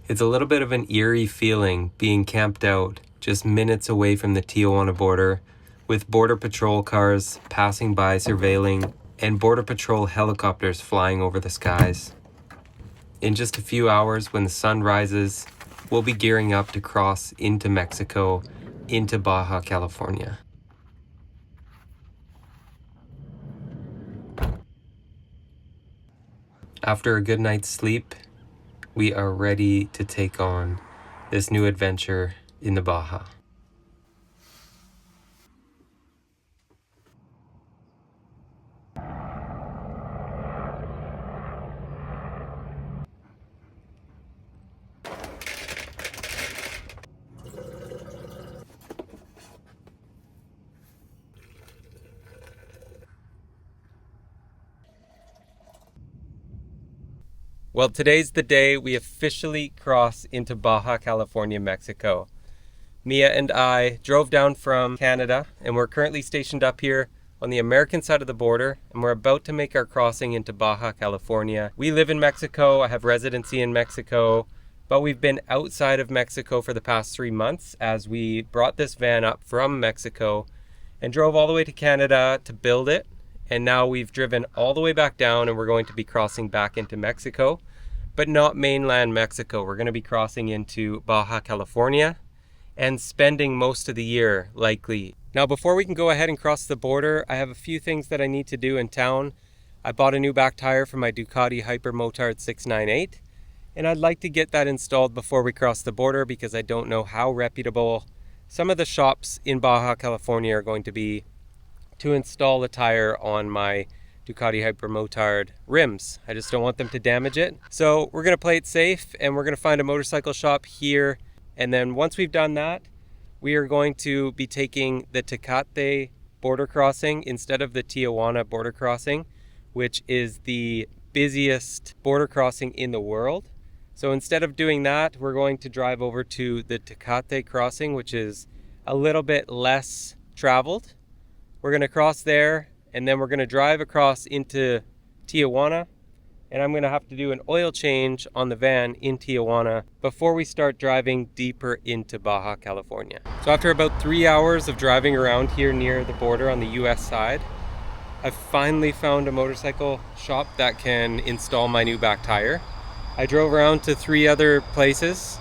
It's a little bit of an eerie feeling being camped out just minutes away from the Tijuana border, with Border Patrol cars passing by surveilling and Border Patrol helicopters flying over the skies. In just a few hours, when the sun rises, we'll be gearing up to cross into Mexico, into Baja California. After a good night's sleep, we are ready to take on this new adventure in the Baja. Well, today's the day we officially cross into Baja California, Mexico. Mia and I drove down from Canada, and we're currently stationed up here on the American side of the border, and we're about to make our crossing into Baja California. We live in Mexico, I have residency in Mexico, but we've been outside of Mexico for the past 3 months as we brought this van up from Mexico and drove all the way to Canada to build it. And now we've driven all the way back down, and we're going to be crossing back into Mexico, but not mainland Mexico. We're going to be crossing into Baja California and spending most of the year, likely. Now, before we can go ahead and cross the border, I have a few things that I need to do in town. I bought a new back tire for my Ducati Hyper Motard 698, and I'd like to get that installed before we cross the border because I don't know how reputable some of the shops in Baja California are going to be to install the tire on my Ducati Hyper Motard rims. I just don't want them to damage it. So we're gonna play it safe, and we're gonna find a motorcycle shop here. And then once we've done that, we are going to be taking the TECATE border crossing instead of the Tijuana border crossing, which is the busiest border crossing in the world. So instead of doing that, we're going to drive over to the TECATE crossing, which is a little bit less traveled. We're going to cross there, and then we're going to drive across into Tijuana, and I'm going to have to do an oil change on the van in Tijuana before we start driving deeper into Baja California. So after about 3 hours of driving around here near the border on the US side, I've finally found a motorcycle shop that can install my new back tire. I drove around to 3 other places.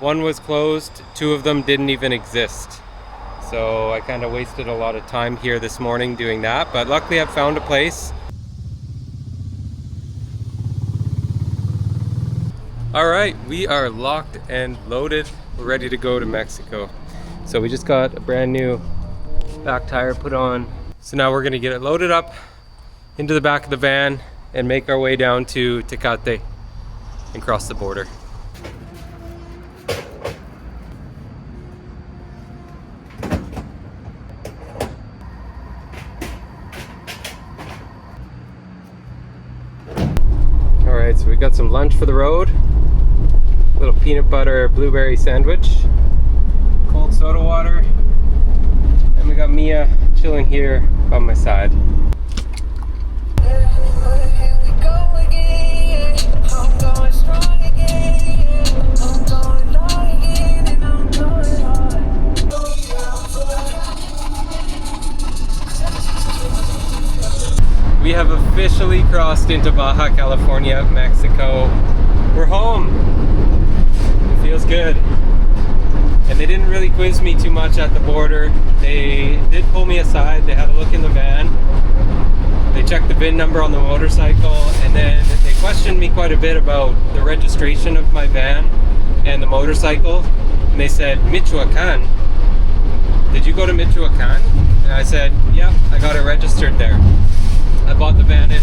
One was closed, 2 of them didn't even exist. So I kind of wasted a lot of time here this morning doing that, but luckily I've found a place. All right, we are locked and loaded. We're ready to go to Mexico. So we just got a brand new back tire put on. So now we're gonna get it loaded up into the back of the van and make our way down to TECATE and cross the border. So we got some lunch for the road, a little peanut butter blueberry sandwich, cold soda water, and we got Mia chilling here by my side. We have officially crossed into Baja California, Mexico. We're home. It feels good. And they didn't really quiz me too much at the border. They did pull me aside. They had a look in the van. They checked the VIN number on the motorcycle, and then they questioned me quite a bit about the registration of my van and the motorcycle. And they said, Michoacan. Did you go to Michoacan? And I said, yep, I got it registered there. I bought the van in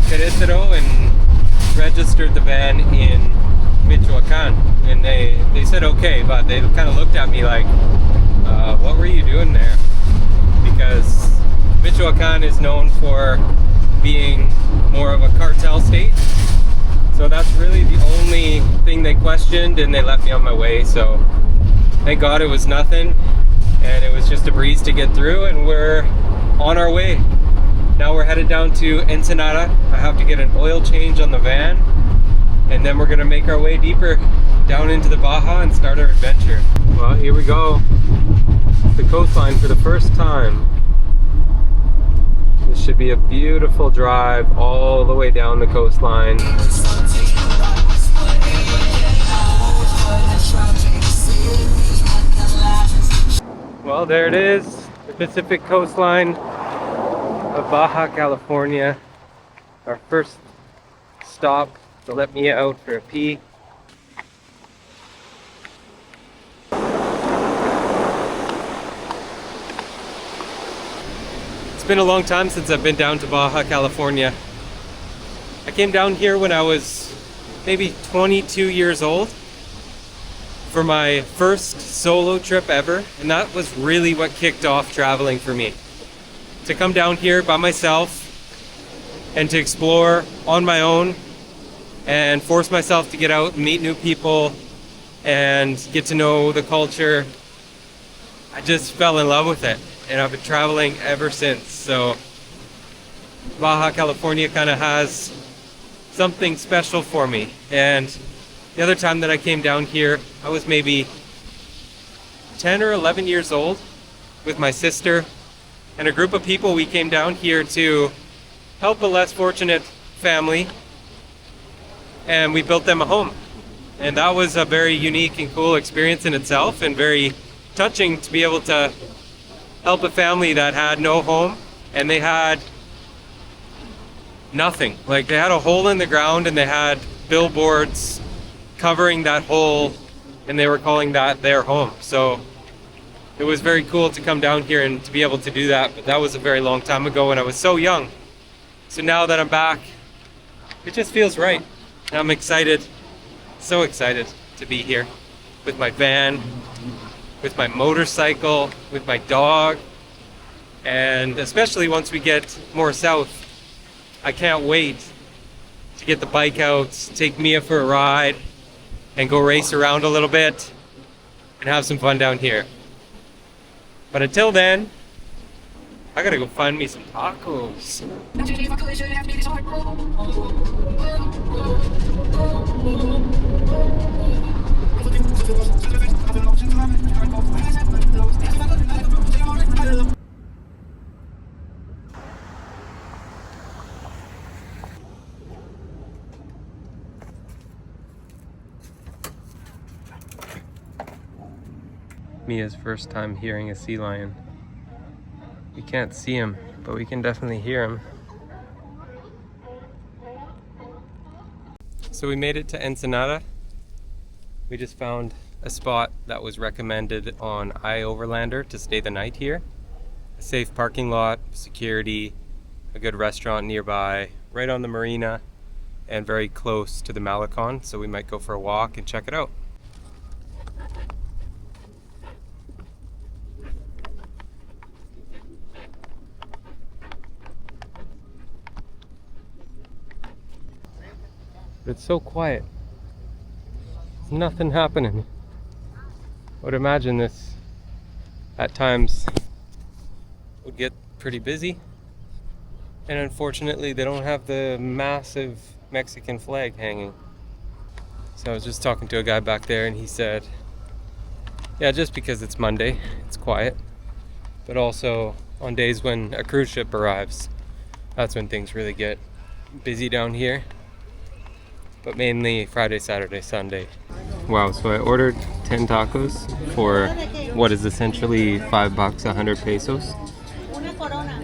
Querétaro and registered the van in Michoacan, and they said okay, but they kind of looked at me like, what were you doing there? Because Michoacan is known for being more of a cartel state, so that's really the only thing they questioned, and they let me on my way. So thank God it was nothing, and it was just a breeze to get through, and we're on our way. Now we're headed down to Ensenada. I have to get an oil change on the van, and then we're gonna make our way deeper down into the Baja and start our adventure. Well, here we go. The coastline for the first time. This should be a beautiful drive all the way down the coastline. Well, there it is, the Pacific coastline of Baja California. Our first stop to let me out for a pee. It's been a long time since I've been down to Baja California. I came down here when I was maybe 22 years old for my first solo trip ever, and that was really what kicked off traveling for me. To come down here by myself and to explore on my own and force myself to get out and meet new people and get to know the culture. I just fell in love with it, and I've been traveling ever since. So Baja California kind of has something special for me. And the other time that I came down here, I was maybe 10 or 11 years old with my sister and a group of people. We came down here to help a less fortunate family, and we built them a home. And that was a very unique and cool experience in itself, and very touching to be able to help a family that had no home, and they had nothing. Like, they had a hole in the ground and they had billboards covering that hole, and they were calling that their home. So it was very cool to come down here and to be able to do that, but that was a very long time ago when I was so young. So now that I'm back, it just feels right. And I'm excited, so excited to be here with my van, with my motorcycle, with my dog, and especially once we get more south, I can't wait to get the bike out, take Mia for a ride, and go race around a little bit and have some fun down here. But until then, I gotta go find me some tacos. Mia's first time hearing a sea lion. We can't see him, but we can definitely hear him. So we made it to Ensenada. We just found a spot that was recommended on iOverlander to stay the night here. A safe parking lot, security, a good restaurant nearby, right on the marina, and very close to the Malecon, so we might go for a walk and check it out. But it's so quiet. There's nothing happening. I would imagine this at times would get pretty busy. And unfortunately, they don't have the massive Mexican flag hanging. So I was just talking to a guy back there, and he said, yeah, just because it's Monday, it's quiet. But also on days when a cruise ship arrives, that's when things really get busy down here. But mainly Friday, Saturday, Sunday. Wow, so I ordered 10 tacos for what is essentially $5, 100 pesos.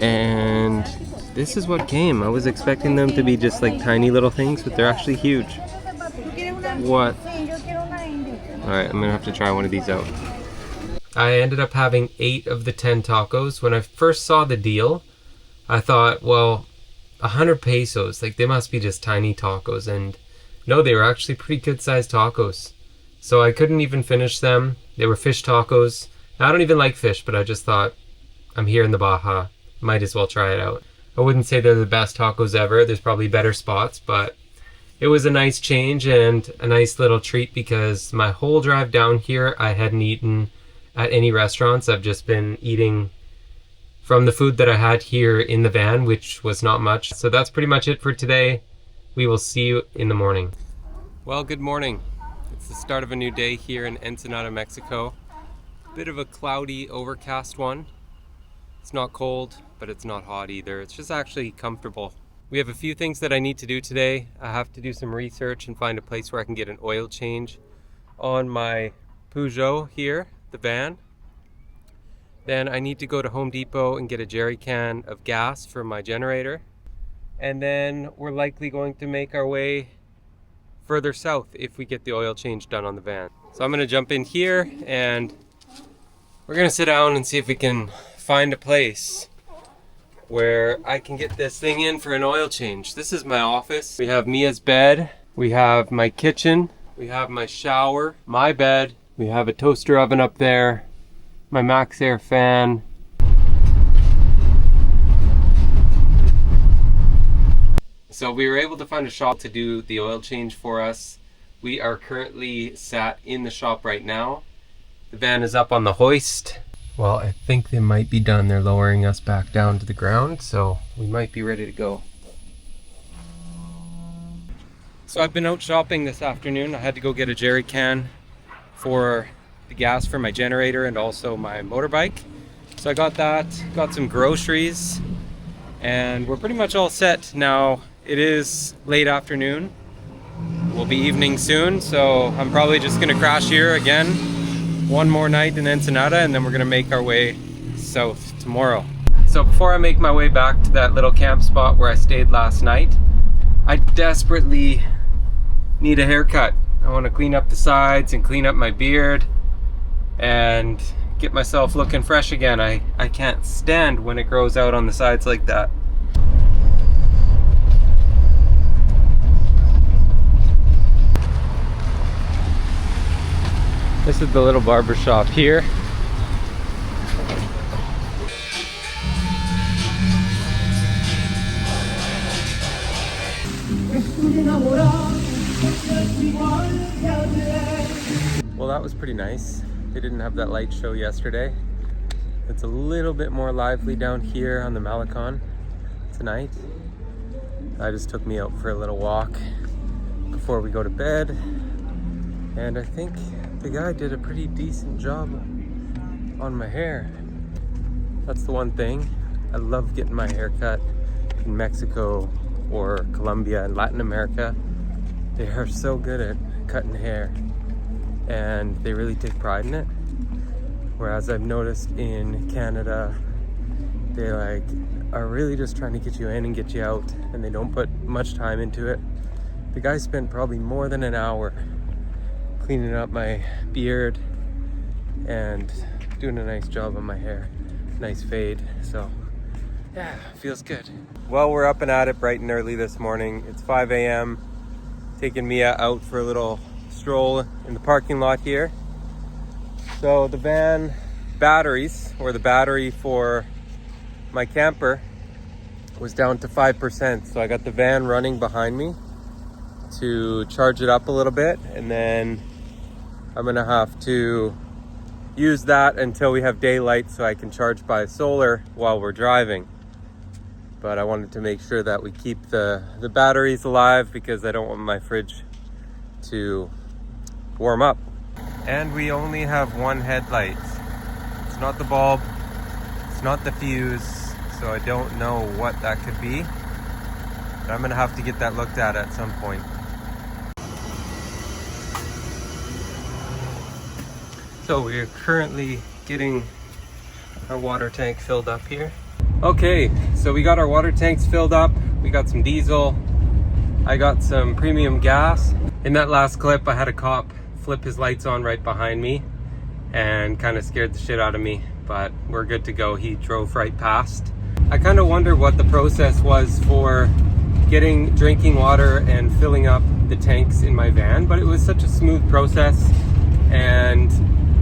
And this is what came. I was expecting them to be just like tiny little things, but they're actually huge. What? Alright, I'm gonna have to try one of these out. I ended up having 8 of the 10 tacos. When I first saw the deal, I thought, well, 100 pesos, like they must be just tiny tacos, and no, they were actually pretty good sized tacos. So I couldn't even finish them. They were fish tacos. Now, I don't even like fish, but I just thought, I'm here in the Baja, might as well try it out. I wouldn't say they're the best tacos ever. There's probably better spots, but it was a nice change and a nice little treat because my whole drive down here, I hadn't eaten at any restaurants. I've just been eating from the food that I had here in the van, which was not much. So that's pretty much it for today. We will see you in the morning. Well, good morning. It's the start of a new day here in Ensenada, Mexico. Bit of a cloudy, overcast one. It's not cold, but it's not hot either. It's just actually comfortable. We have a few things that I need to do today. I have to do some research and find a place where I can get an oil change on my Peugeot here, the van. Then I need to go to Home Depot and get a jerry can of gas for my generator. And then we're likely going to make our way further south if we get the oil change done on the van. So I'm gonna jump in here and we're gonna sit down and see if we can find a place where I can get this thing in for an oil change. This is my office. We have Mia's bed, we have my kitchen, we have my shower, my bed, we have a toaster oven up there, my Max Air fan. So we were able to find a shop to do the oil change for us. We are currently sat in the shop right now. The van is up on the hoist. Well, I think they might be done. They're lowering us back down to the ground, so we might be ready to go. So I've been out shopping this afternoon. I had to go get a jerry can for the gas for my generator and also my motorbike. So I got that, got some groceries, and we're pretty much all set now. It is late afternoon. We'll be evening soon, so I'm probably just gonna crash here again one more night in Ensenada, and then we're gonna make our way south tomorrow. So before I make my way back to that little camp spot where I stayed last night, I desperately need a haircut. I want to clean up the sides and clean up my beard and get myself looking fresh again. I can't stand when it grows out on the sides like that. This is the little barber shop here. Well, that was pretty nice. They didn't have that light show yesterday. It's a little bit more lively down here on the Malecon tonight. I just took me out for a little walk before we go to bed, and I think the guy did a pretty decent job on my hair. That's the one thing. I love getting my hair cut in Mexico or Colombia and Latin America. They are so good at cutting hair and they really take pride in it. Whereas I've noticed in Canada, they are really just trying to get you in and get you out, and they don't put much time into it. The guy spent probably more than an hour cleaning up my beard and doing a nice job on my hair. Nice fade, so yeah, feels good. Well, we're up and at it bright and early this morning. It's 5 a.m. Taking Mia out for a little stroll in the parking lot here. So the van batteries, or the battery for my camper, was down to 5%. So I got the van running behind me to charge it up a little bit, and then I'm gonna have to use that until we have daylight so I can charge by solar while we're driving. But I wanted to make sure that we keep the batteries alive because I don't want my fridge to warm up. And we only have one headlight. It's not the bulb, it's not the fuse, so I don't know what that could be. But I'm gonna have to get that looked at some point. So we're currently getting our water tank filled up here. Okay, so we got our water tanks filled up. We got some diesel. I got some premium gas. In that last clip, I had a cop flip his lights on right behind me and kind of scared the shit out of me, but we're good to go. He drove right past. I kind of wonder what the process was for getting drinking water and filling up the tanks in my van, but it was such a smooth process and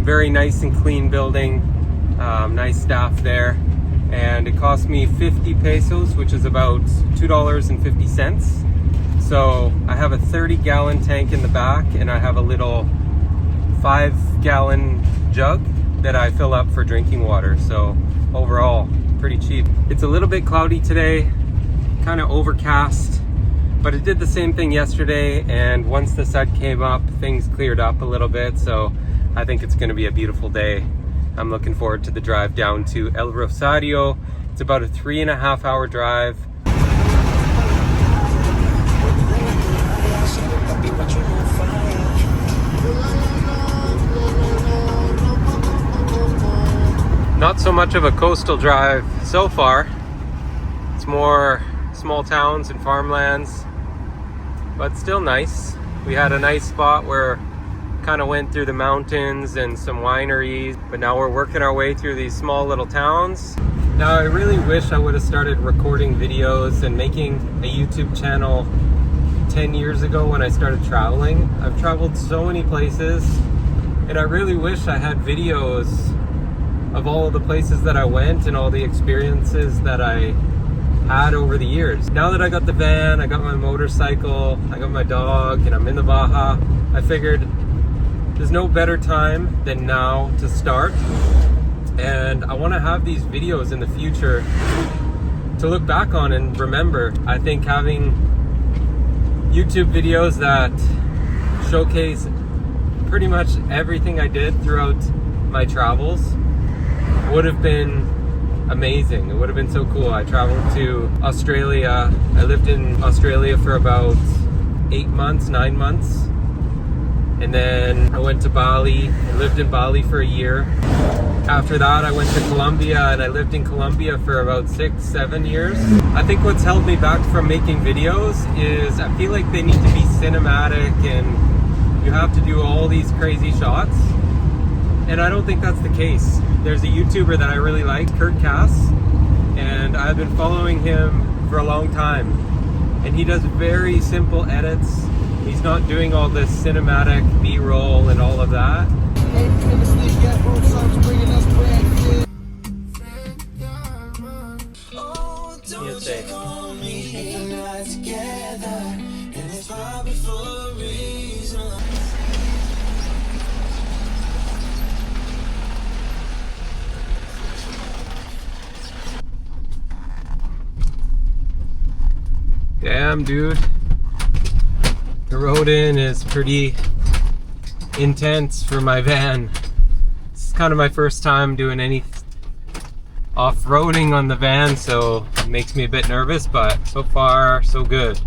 very nice and clean building, nice staff there, and it cost me 50 pesos, which is about $2.50. So I have a 30-gallon tank in the back, and I have a little 5-gallon jug that I fill up for drinking water. So overall, pretty cheap. It's a little bit cloudy today, kind of overcast. But it did the same thing yesterday, and once the sun came up, things cleared up a little bit, so I think it's going to be a beautiful day. I'm looking forward to the drive down to El Rosario. It's about a 3.5 hour drive. Not so much of a coastal drive so far. It's more small towns and farmlands, but still nice. We had a nice spot where kind of went through the mountains and some wineries, but now we're working our way through these small little towns. Now I really wish I would have started recording videos and making a YouTube channel 10 years ago when I started traveling. I've traveled so many places, and I really wish I had videos of all of the places that I went and all the experiences that I had over the years. Now that I got the van, I got my motorcycle, I got my dog, and I'm in the Baja, I figured there's no better time than now to start. And I want to have these videos in the future to look back on and remember. I think having YouTube videos that showcase pretty much everything I did throughout my travels would have been amazing. It would have been so cool. I traveled to Australia. I lived in Australia for about 9 months. And then I went to Bali. I lived in Bali for a year. After that, I went to Colombia, and I lived in Colombia for about 6-7 years. I think what's held me back from making videos is I feel like they need to be cinematic and you have to do all these crazy shots. And I don't think that's the case. There's a YouTuber that I really like, Kurt Cass, and I've been following him for a long time. And he does very simple edits. He's not doing all this cinematic B-roll and all of that. Damn, dude. The road in is pretty intense for my van. It's kind of my first time doing any off-roading on the van, so it makes me a bit nervous, but so far, so good.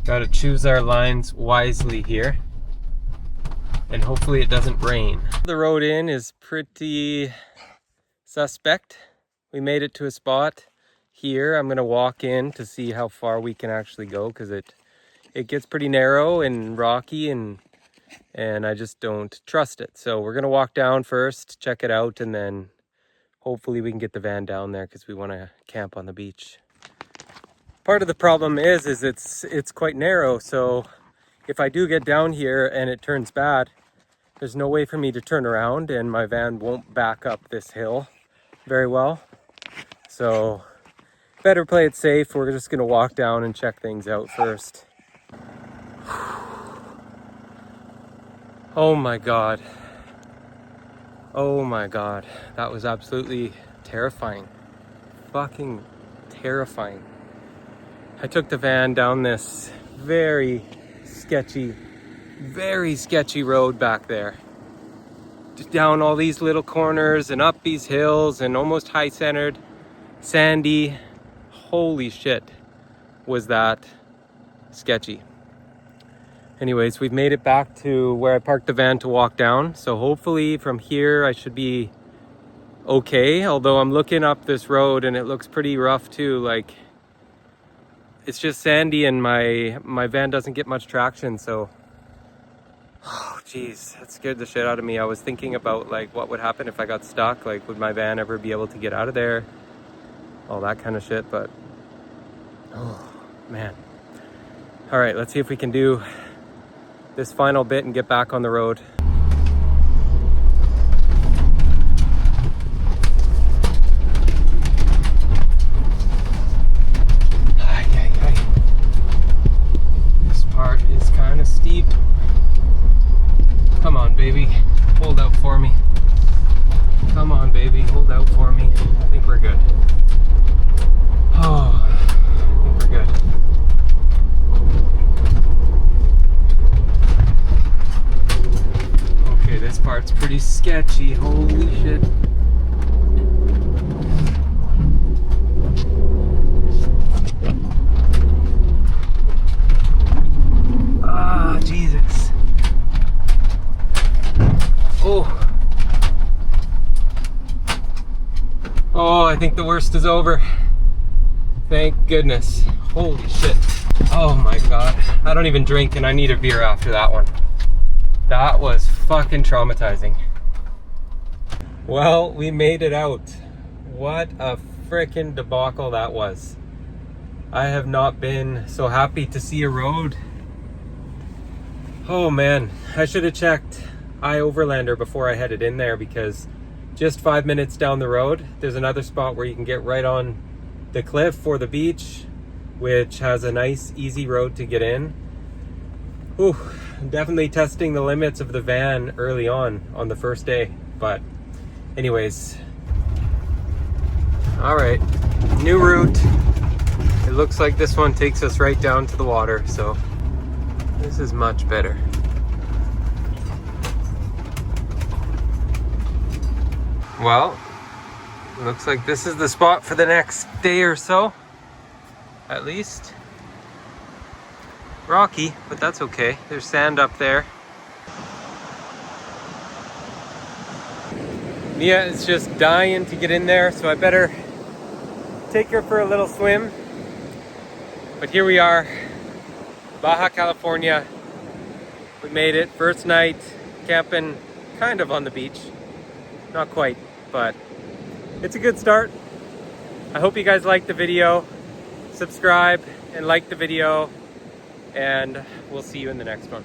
Got to choose our lines wisely here, and hopefully it doesn't rain. The road in is pretty suspect. We made it to a spot here. I'm gonna walk in to see how far we can actually go, because it gets pretty narrow and rocky, and I just don't trust it. So we're gonna walk down first, check it out, and then hopefully we can get the van down there because we want to camp on the beach. Part of the problem is it's quite narrow, so if I do get down here and it turns bad, there's no way for me to turn around, and my van won't back up this hill very well. So better play it safe. We're just gonna walk down and check things out first. Oh my God. Oh my God. That was absolutely terrifying. Fucking terrifying. I took the van down this very sketchy road back there. Just down all these little corners and up these hills and almost high-centered, sandy. Holy shit, was that sketchy. Anyways, we've made it back to where I parked the van to walk down. So hopefully from here I should be okay. Although I'm looking up this road and it looks pretty rough too. Like, it's just sandy and my van doesn't get much traction, so oh geez, that scared the shit out of me. I was thinking about like what would happen if I got stuck. Like, would my van ever be able to get out of there, all that kind of shit. But oh man, all right, let's see if we can do this final bit and get back on the road. Hold out for me. Come on, baby, hold out for me. I think we're good. Oh, I think we're good. Okay, this part's pretty sketchy. Holy shit. Ah, Jesus. Oh. Oh, I think the worst is over. Thank goodness. Holy shit. Oh my God. I don't even drink and I need a beer after that one. That was fucking traumatizing. Well, we made it out. What a freaking debacle that was. I have not been so happy to see a road. Oh man, I should have checked iOverlander before I headed in there, because just 5 minutes down the road, there's another spot where you can get right on the cliff or the beach, which has a nice, easy road to get in. Ooh, definitely testing the limits of the van early on the first day. But anyways, all right, new route. It looks like this one takes us right down to the water, so this is much better. Well, looks like this is the spot for the next day or so, at least. Rocky, but that's okay. There's sand up there. Mia is just dying to get in there, so I better take her for a little swim. But here we are, Baja California. We made it. First night camping kind of on the beach. Not quite, but it's a good start. I hope you guys liked the video. Subscribe and like the video, and we'll see you in the next one.